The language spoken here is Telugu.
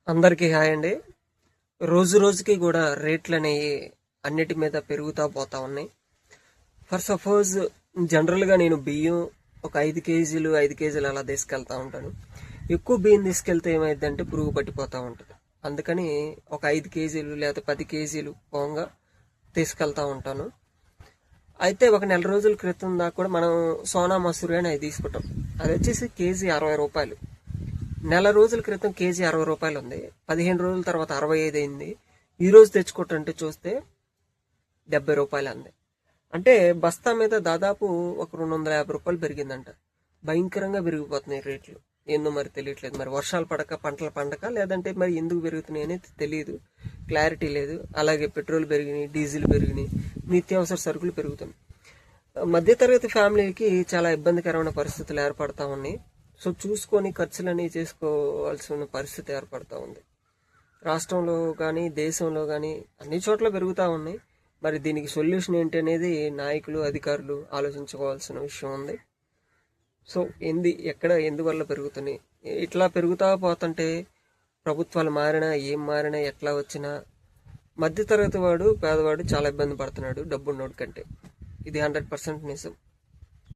అందరికీ హాయ్ అండి. రోజు రోజుకి కూడా రేట్లు అనేవి అన్నిటి మీద పెరుగుతూ పోతా ఉన్నాయి. ఫర్ సపోజ్ జనరల్గా నేను బియ్యం ఒక 5 కేజీలు అలా తీసుకెళ్తా ఉంటాను. ఎక్కువ బియ్యం తీసుకెళ్తే ఏమైందంటే పురుగు పట్టిపోతూ ఉంటుంది. అందుకని ఒక 5 కేజీలు లేదా 10 కేజీలు పోంగా తీసుకెళ్తా ఉంటాను. అయితే ఒక నెల రోజుల క్రితం దాకా కూడా మనం సోనా మసూరి అని అవి తీసుకుంటాం. అది వచ్చేసి కేజీ 60 రూపాయలు. నెల రోజుల క్రితం కేజీ 60 రూపాయలు ఉంది. 15 రోజుల తర్వాత 65 అయింది. ఈ రోజు తెచ్చుకుంటుంటే చూస్తే 70 రూపాయలు అంది. అంటే బస్తా మీద దాదాపు ఒక 250 రూపాయలు పెరిగిందంట. భయంకరంగా పెరిగిపోతున్నాయి రేట్లు. ఏందో మరి తెలియట్లేదు. మరి వర్షాలు పడక పంటలు పండక లేదంటే మరి ఎందుకు పెరుగుతున్నాయి అనేది తెలియదు, క్లారిటీ లేదు. అలాగే పెట్రోల్ పెరిగినాయి, డీజిల్ పెరిగినాయి, నిత్యావసర సరుకులు పెరుగుతున్నాయి. మధ్యతరగతి ఫ్యామిలీకి చాలా ఇబ్బందికరమైన పరిస్థితులు ఏర్పడతా ఉన్నాయి. సో చూసుకొని ఖర్చులన్నీ చేసుకోవాల్సిన పరిస్థితి ఏర్పడతా ఉంది. రాష్ట్రంలో కానీ దేశంలో కానీ అన్ని చోట్ల పెరుగుతూ ఉన్నాయి. మరి దీనికి సొల్యూషన్ ఏంటి అనేది నాయకులు అధికారులు ఆలోచించుకోవాల్సిన విషయం ఉంది. సో ఎందువల్ల పెరుగుతున్నాయి, ఇట్లా పెరుగుతా పోతుంటే ప్రభుత్వాలు మారినా ఏం మారినా ఎట్లా వచ్చినా మధ్యతరగతి వాడు పేదవాడు చాలా ఇబ్బంది పడుతున్నాడు డబ్బున్నోడి కంటే. ఇది 100% నిజం.